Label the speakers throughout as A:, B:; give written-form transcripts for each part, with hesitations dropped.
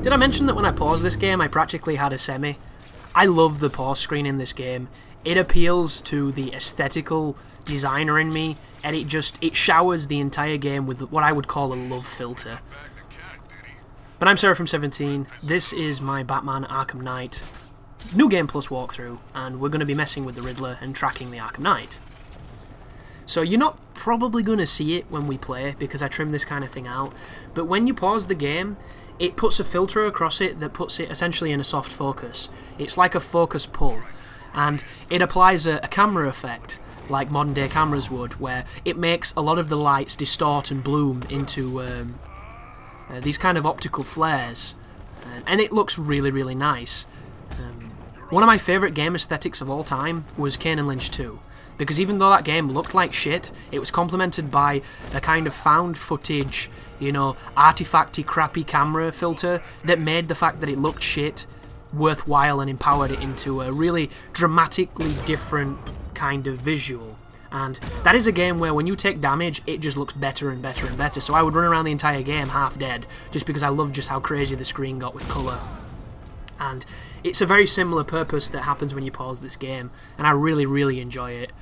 A: Did I mention that when I paused this game, I practically had a semi? I love the pause screen in this game. It appeals to the aesthetical designer in me, and it showers the entire game with what I would call a love filter. But I'm Sarah from 17. This is my Batman Arkham Knight New Game Plus walkthrough, and we're going to be messing with the Riddler and tracking the Arkham Knight. So you're not probably going to see it when we play, because I trim this kind of thing out, but when you pause the game, it puts a filter across it that puts it essentially in a soft focus. It's like a focus pull, and it applies a camera effect, like modern day cameras would, where it makes a lot of the lights distort and bloom into these kind of optical flares, and it looks really, really nice. One of my favourite game aesthetics of all time was Kane and Lynch 2, because even though that game looked like shit, it was complemented by a kind of found footage, you know, artifacty, crappy camera filter that made the fact that it looked shit worthwhile and empowered it into a really dramatically different kind of visual. And that is a game where when you take damage, it just looks better and better and better. So I would run around the entire game half dead, just because I loved just how crazy the screen got with colour. And it's a very similar purpose that happens when you pause this game, and I really, really enjoy it.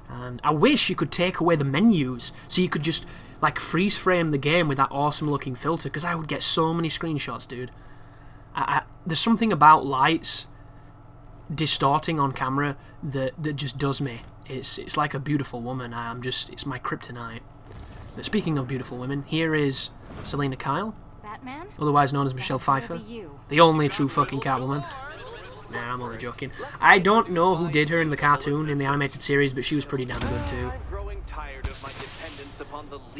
A: And I wish you could take away the menus, so you could just like freeze frame the game with that awesome looking filter, because I would get so many screenshots, dude. There's something about lights distorting on camera that just does me. It's like a beautiful woman. It's my kryptonite. But speaking of beautiful women, here is Selena Kyle,
B: Batman?
A: Otherwise known as Michelle Pfeiffer, the only true fucking Catwoman. Nah, I'm only joking. I don't know who did her in the cartoon, in the animated series, but she was pretty damn good too.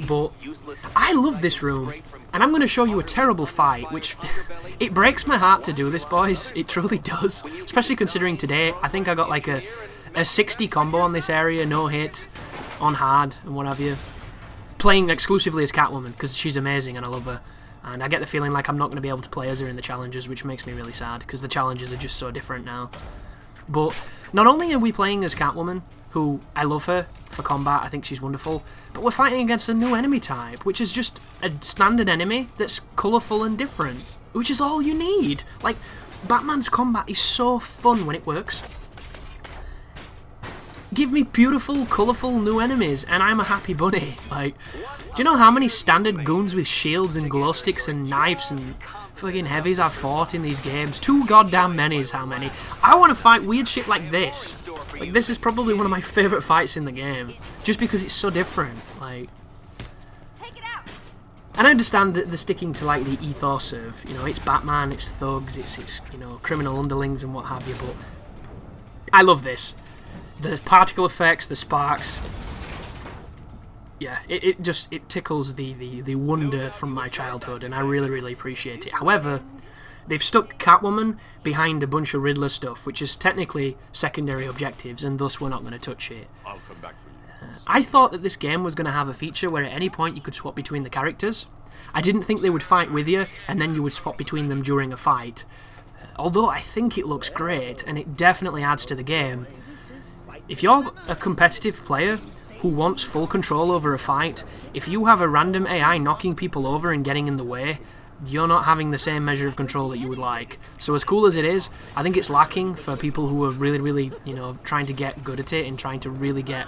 A: But I love this room, and I'm going to show you a terrible fight, which it breaks my heart to do this, boys. It truly does. Especially considering today, I think I got like a 60 combo on this area, no hit, on hard, and what have you. Playing exclusively as Catwoman, because she's amazing and I love her. And I get the feeling like I'm not going to be able to play as her in the challenges, which makes me really sad, because the challenges are just so different now. But not only are we playing as Catwoman, who I love her for combat, I think she's wonderful, but we're fighting against a new enemy type, which is just a standard enemy that's colourful and different, which is all you need. Like, Batman's combat is so fun when it works. Give me beautiful, colourful new enemies, and I'm a happy bunny. Like, do you know how many standard goons with shields and glow sticks and knives and fucking heavies I've fought in these games? Too goddamn many is how many. I want to fight weird shit like this. Like, this is probably one of my favourite fights in the game, just because it's so different. Like, and I understand that they're sticking to like the ethos of, you know, it's Batman, it's thugs, it's you know, criminal underlings and what have you. But I love this. The particle effects, the sparks. Yeah, it tickles the wonder from my childhood, and I really, really appreciate it. However, they've stuck Catwoman behind a bunch of Riddler stuff, which is technically secondary objectives, and thus we're not going to touch it.
C: I'll come back for you.
A: I thought that this game was going to have a feature where at any point you could swap between the characters. I didn't think they would fight with you, and then you would swap between them during a fight. Although I think it looks great, and it definitely adds to the game. If you're a competitive player who wants full control over a fight, if you have a random AI knocking people over and getting in the way, you're not having the same measure of control that you would like. So as cool as it is, I think it's lacking for people who are really, really, you know, trying to get good at it and trying to really get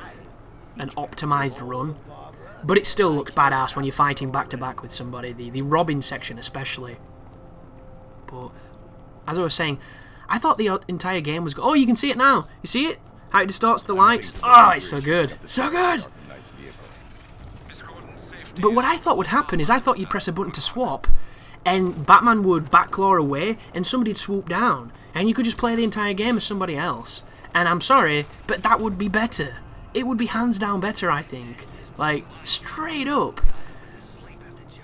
A: an optimized run. But it still looks badass when you're fighting back to back with somebody, the Robin section especially. But as I was saying, I thought the entire game was... Oh, you can see it now! You see it? How it distorts the lights. Oh, it's so good. So good! But what I thought would happen is I thought you'd press a button to swap, and Batman would backclaw away, and somebody'd swoop down, and you could just play the entire game as somebody else. And I'm sorry, but that would be better. It would be hands down better, I think. Like, straight up.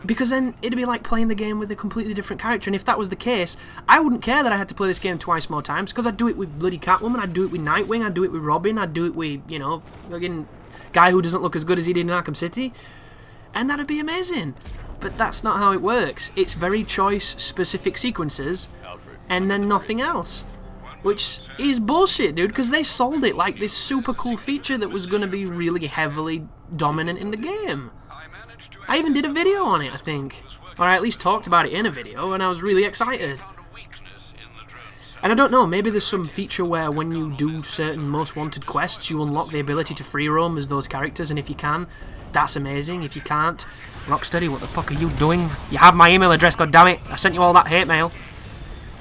A: Because then it'd be like playing the game with a completely different character, and if that was the case, I wouldn't care that I had to play this game twice more times, because I'd do it with bloody Catwoman, I'd do it with Nightwing, I'd do it with Robin, I'd do it with, you know, fucking guy who doesn't look as good as he did in Arkham City, and that'd be amazing. But that's not how it works. It's very choice-specific sequences, and then nothing else. Which is bullshit, dude, because they sold it like this super cool feature that was going to be really heavily dominant in the game. I even did a video on it, I think. or I at least talked about it in a video, and I was really excited. And I don't know, maybe there's some feature where when you do certain most wanted quests, you unlock the ability to free roam as those characters, and if you can, that's amazing. If you can't, Rocksteady, what the fuck are you doing? You have my email address, goddammit. I sent you all that hate mail.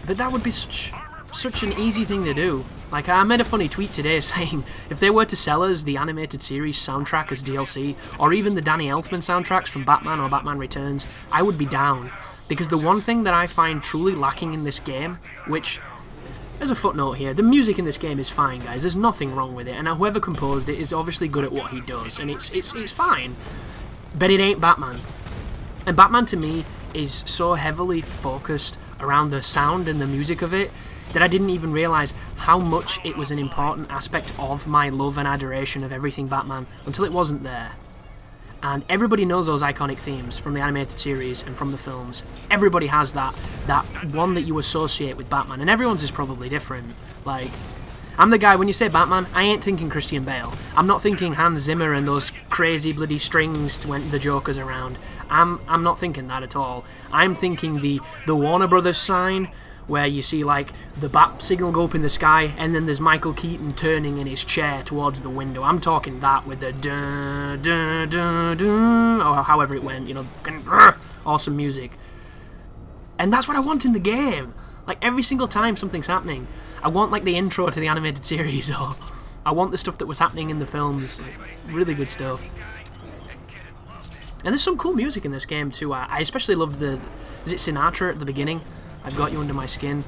A: But that would be such an easy thing to do. Like, I made a funny tweet today saying, if they were to sell us the animated series soundtrack as DLC, or even the Danny Elfman soundtracks from Batman or Batman Returns, I would be down. Because the one thing that I find truly lacking in this game, which... As a footnote here, the music in this game is fine, guys. There's nothing wrong with it, and whoever composed it is obviously good at what he does, and it's fine. But it ain't Batman. And Batman, to me, is so heavily focused around the sound and the music of it that I didn't even realise how much it was an important aspect of my love and adoration of everything Batman until it wasn't there. And everybody knows those iconic themes from the animated series and from the films. Everybody has that one that you associate with Batman, and everyone's is probably different. Like, I'm the guy, when you say Batman, I ain't thinking Christian Bale. I'm not thinking Hans Zimmer and those crazy bloody strings when the Joker's around. I'm not thinking that at all. I'm thinking the Warner Brothers sign, where you see like the bat signal go up in the sky, and then there's Michael Keaton turning in his chair towards the window. I'm talking that with the dun dun dun dun, or however it went, you know, awesome music. And that's what I want in the game. Like, every single time something's happening, I want like the intro to the animated series, or I want the stuff that was happening in the films. Really good stuff. And there's some cool music in this game too. I especially loved is it Sinatra at the beginning? I've Got You Under My Skin.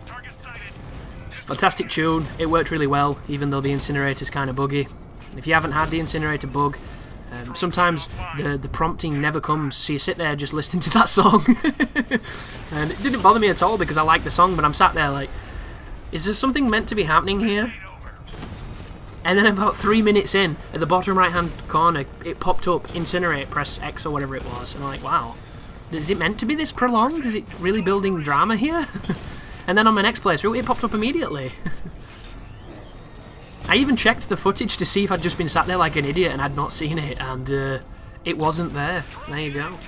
A: Fantastic tune. It worked really well, even though the incinerator's kind of buggy. If you haven't had the incinerator bug, sometimes the prompting never comes, so you sit there just listening to that song. And it didn't bother me at all because I like the song, but I'm sat there like, is there something meant to be happening here? And then about 3 minutes in, at the bottom right hand corner, it popped up, incinerate, press X or whatever it was, and I'm like, wow. Is it meant to be this prolonged? Is it really building drama here? And then on my next playthrough, it popped up immediately. I even checked the footage to see if I'd just been sat there like an idiot and I'd not seen it, and it wasn't there. There you go.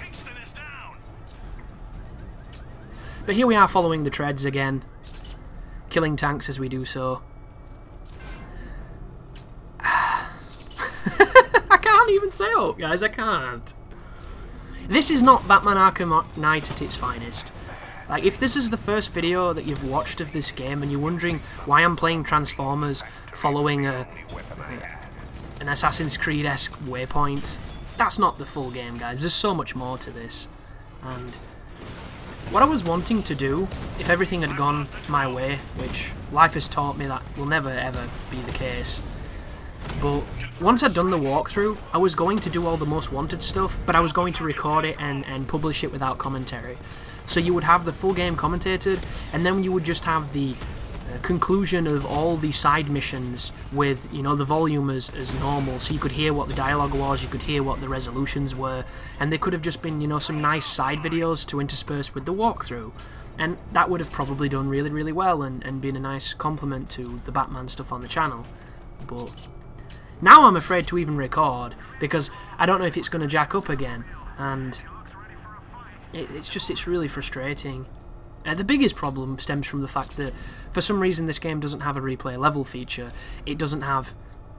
A: But here we are following the treads again, killing tanks as we do so. I can't even say it, guys, I can't. This is not Batman Arkham Knight at its finest. Like, if this is the first video that you've watched of this game and you're wondering why I'm playing Transformers following an Assassin's Creed-esque waypoint, that's not the full game, guys. There's so much more to this. And what I was wanting to do, if everything had gone my way, which life has taught me that will never ever be the case, but once I'd done the walkthrough, I was going to do all the most wanted stuff, but I was going to record it and publish it without commentary. So you would have the full game commentated, and then you would just have the conclusion of all the side missions with, you know, the volume as normal, so you could hear what the dialogue was, you could hear what the resolutions were, and they could have just been, you know, some nice side videos to intersperse with the walkthrough. And that would have probably done really, really well and been a nice compliment to the Batman stuff on the channel. But now I'm afraid to even record, because I don't know if it's going to jack up again, and it's really frustrating. The biggest problem stems from the fact that for some reason this game doesn't have a replay level feature. It doesn't have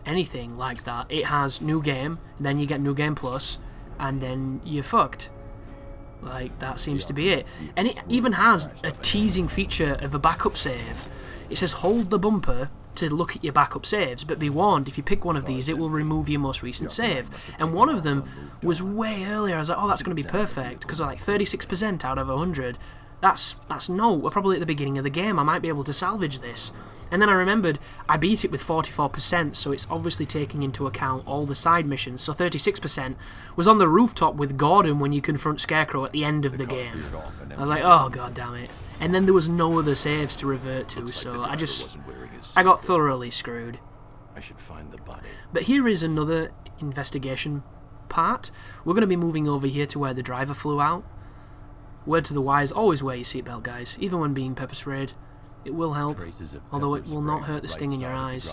A: anything like that. It has new game, then you get new game plus, and then you're fucked. Like, that seems to be it. And it even has a teasing feature of a backup save. It says hold the bumper to look at your backup saves, but be warned, if you pick one of these, it will remove your most recent save. And one of them was way earlier. I was like, oh, that's going to be perfect, because like 36% out of 100. That's no, we're probably at the beginning of the game, I might be able to salvage this. And then I remembered I beat it with 44%, so it's obviously taking into account all the side missions. So 36% was on the rooftop with Gordon when you confront Scarecrow at the end of the game. I was like, oh, god damn it. And then there was no other saves to revert to, so I got thoroughly screwed.
B: I should find the body.
A: But here is another investigation part. We're going to be moving over here to where the driver flew out. Word to the wise, always wear your seatbelt, guys, even when being pepper sprayed. It will help, although it will not hurt the sting in your eyes.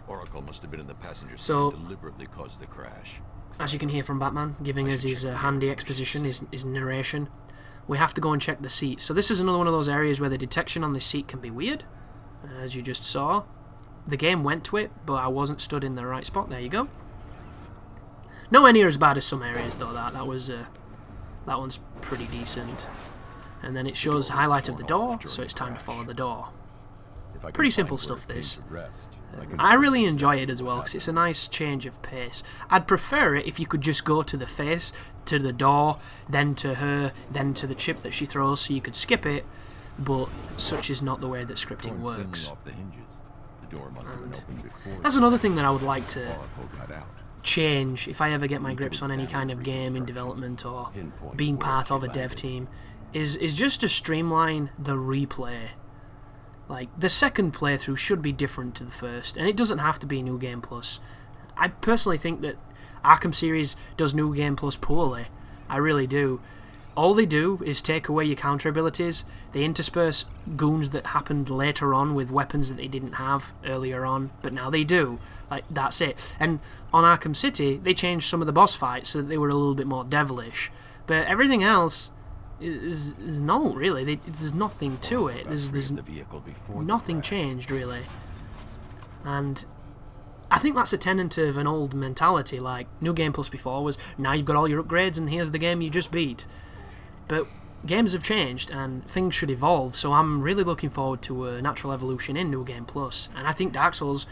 B: Oracle must have been in the passenger seat
A: So,
B: and deliberately caused the crash.
A: as you can hear from Batman, giving us his handy exposition, his narration. We have to go and check the seat. So this is another one of those areas where the detection on this seat can be weird, as you just saw. The game went to it, but I wasn't stood in the right spot. There you go. Nowhere near as bad as some areas, though. That one's pretty decent. And then it shows highlight of the door, so it's time to follow the door. Pretty simple stuff, this. I really enjoy it as well, because it's a nice change of pace. I'd prefer it if you could just go to the face, to the door, then to her, then to the chip that she throws, so you could skip it, but such is not the way that scripting works. And that's another thing that I would like to change if I ever get my grips on any kind of game in development or being part of a dev team, is just to streamline the replay. Like, the second playthrough should be different to the first, and it doesn't have to be New Game Plus. I personally think that Arkham series does New Game Plus poorly. I really do. All they do is take away your counter abilities, they intersperse goons that happened later on with weapons that they didn't have earlier on, but now they do. Like, that's it. And on Arkham City, they changed some of the boss fights so that they were a little bit more devilish. But everything else is no, really. There's nothing to it. There's nothing changed, really. And I think that's a tenet of an old mentality. Like, New Game Plus before was, now you've got all your upgrades and here's the game you just beat. But games have changed and things should evolve, so I'm really looking forward to a natural evolution in New Game Plus. And I think Dark Souls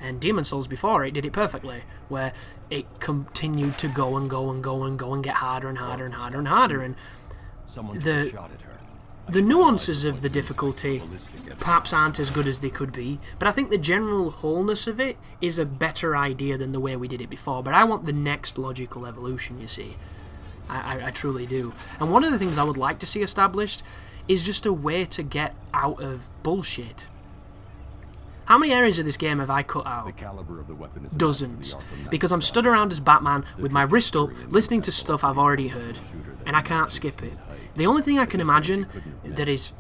A: and Demon Souls before it did it perfectly, where it continued to go and go and go and go and get harder and harder and harder and harder. And the nuances of the difficulty perhaps aren't as good as they could be, but I think the general wholeness of it is a better idea than the way we did it before. But I want the next logical evolution, you see. I truly do. And one of the things I would like to see established is just a way to get out of bullshit. How many areas of this game have I cut out? Dozens. Because I'm stood around as Batman with my wrist up, listening to stuff I've already heard, and I can't skip it. The only thing I can imagine that is,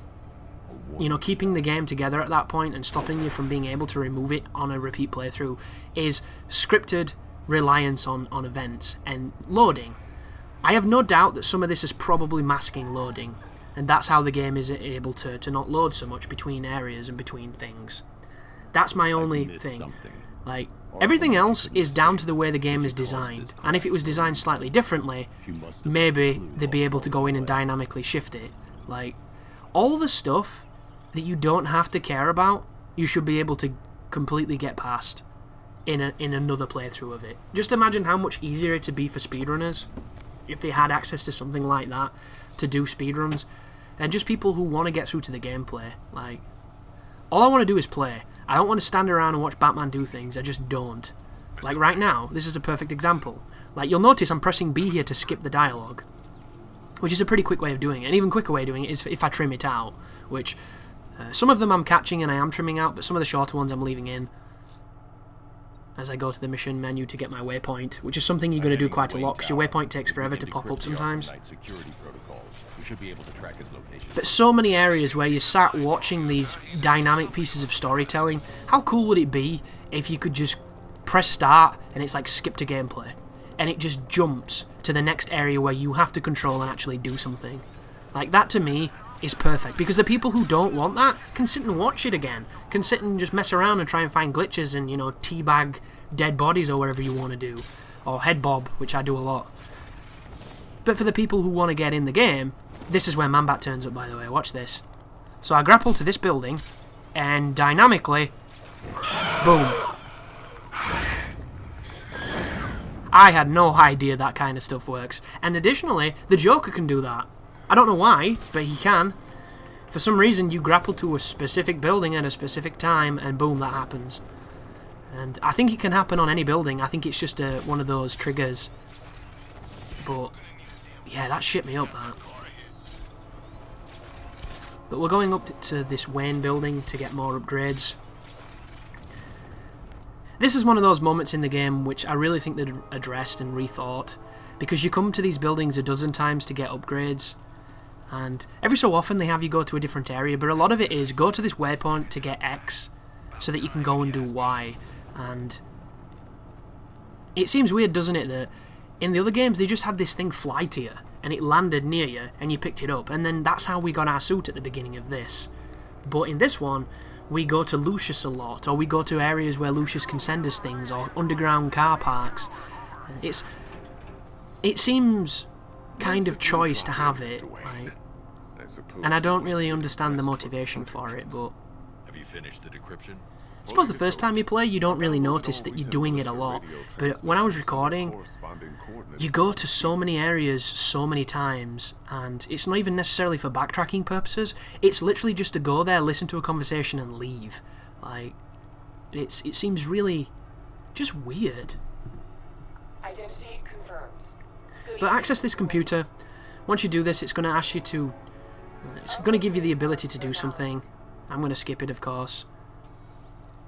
A: you know, keeping the game together at that point and stopping you from being able to remove it on a repeat playthrough is scripted reliance on events and loading. I have no doubt that some of this is probably masking loading, and that's how the game is able to not load so much between areas and between things. That's my only thing. Like, everything else is down to the way the game is designed, and if it was designed slightly differently, maybe they'd be able to go in and dynamically shift it. Like, all the stuff that you don't have to care about, you should be able to completely get past in another playthrough of it. Just imagine how much easier it would be for speedrunners if they had access to something like that to do speedruns, and just people who want to get through to the gameplay. Like, all I want to do is play. I don't want to stand around and watch Batman do things. I just don't. Like right now, this is a perfect example. Like, you'll notice I'm pressing B here to skip the dialogue, which is a pretty quick way of doing it. An even quicker way of doing it is if I trim it out, which some of them I'm catching and I am trimming out, but some of the shorter ones I'm leaving in as I go to the mission menu to get my waypoint, which is something you're going to do quite a lot, because your waypoint takes forever to pop up sometimes. But so many areas where you sat watching these dynamic pieces of storytelling, how cool would it be if you could just press start and it's like skip to gameplay, and it just jumps to the next area where you have to control and actually do something. Like, that to me is perfect, because the people who don't want that can sit and watch it again, can sit and just mess around and try and find glitches and, you know, teabag dead bodies or whatever you want to do, or head bob, which I do a lot. But for the people who want to get in the game, this is where Manbat turns up, by the way. Watch this. So I grapple to this building, and dynamically, boom. I had no idea that kind of stuff works. And additionally, the Joker can do that. I don't know why, but he can. For some reason, you grapple to a specific building at a specific time, and boom, that happens. And I think it can happen on any building. I think it's just one of those triggers. But yeah, that shit me up, that. But we're going up to this Wayne building to get more upgrades. This is one of those moments in the game which I really think they've addressed and rethought, because you come to these buildings a dozen times to get upgrades, and every so often they have you go to a different area, but a lot of it is go to this waypoint to get X so that you can go and do Y. And It seems weird, doesn't it, that in the other games they just had this thing fly to you, and it landed near you, and you picked it up, and then that's how we got our suit at the beginning of this. But in this one, we go to Lucius a lot, or we go to areas where Lucius can send us things, or underground car parks. It seems kind of choice to have it, like, and I don't really understand the motivation for it, but
B: Have you finished the decryption?
A: I suppose the first time you play, you don't really notice that you're doing it a lot, but when I was recording, you go to so many areas so many times, and it's not even necessarily for backtracking purposes, it's literally just to go there, listen to a conversation and leave. Like, it seems really just weird.
C: Identity confirmed.
A: But access this computer. Once you do this, it's going to ask you to... it's going to give you the ability to do something. I'm going to skip it, of course.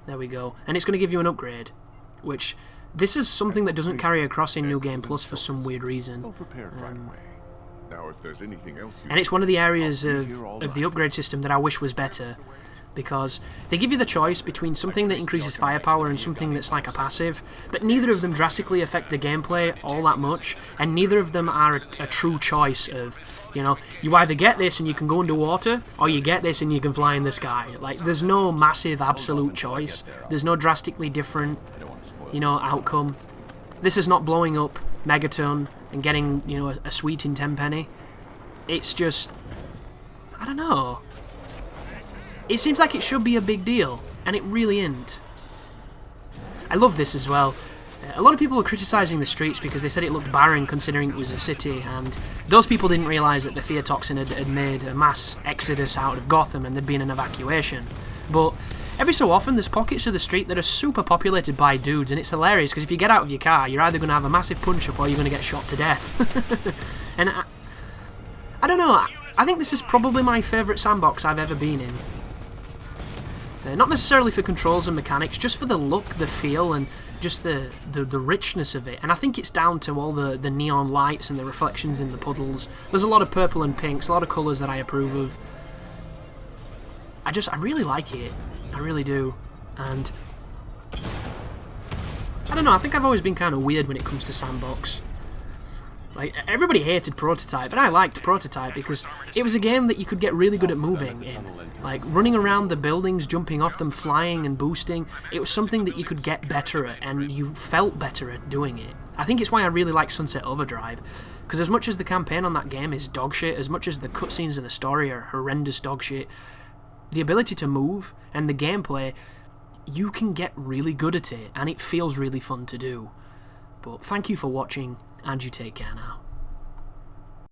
A: There we go. And it's going to give you an upgrade, which... this is something that doesn't carry across in New Game Plus for some weird reason. And it's one of the areas of the upgrade system that I wish was better, because they give you the choice between something that increases firepower and something that's like a passive, but neither of them drastically affect the gameplay all that much, and neither of them are a true choice of, you know, you either get this and you can go underwater, or you get this and you can fly in the sky. Like, there's no massive absolute choice. There's no drastically different, you know, outcome. This is not blowing up Megaton and getting, you know, a sweet in tenpenny. It's just, I don't know. It seems like it should be a big deal, and it really isn't. I love this as well. A lot of people were criticising the streets because they said it looked barren considering it was a city, and those people didn't realise that the fear toxin had made a mass exodus out of Gotham and there'd been an evacuation. But every so often there's pockets of the street that are super populated by dudes, and it's hilarious because if you get out of your car, you're either going to have a massive punch-up or you're going to get shot to death. And I don't know, I think this is probably my favourite sandbox I've ever been in. Not necessarily for controls and mechanics, just for the look, the feel, and just the richness of it. And I think it's down to all the neon lights and the reflections in the puddles. There's a lot of purple and pinks, a lot of colours that I approve of. I really like it. I really do. And I don't know, I think I've always been kind of weird when it comes to Sandbox. Like, everybody hated Prototype, but I liked Prototype because it was a game that you could get really good at moving in. Like, running around the buildings, jumping off them, flying and boosting, it was something that you could get better at, and you felt better at doing it. I think it's why I really like Sunset Overdrive, because as much as the campaign on that game is dogshit, as much as the cutscenes and the story are horrendous dogshit, the ability to move and the gameplay, you can get really good at it, and it feels really fun to do. But thank you for watching, and you take care now.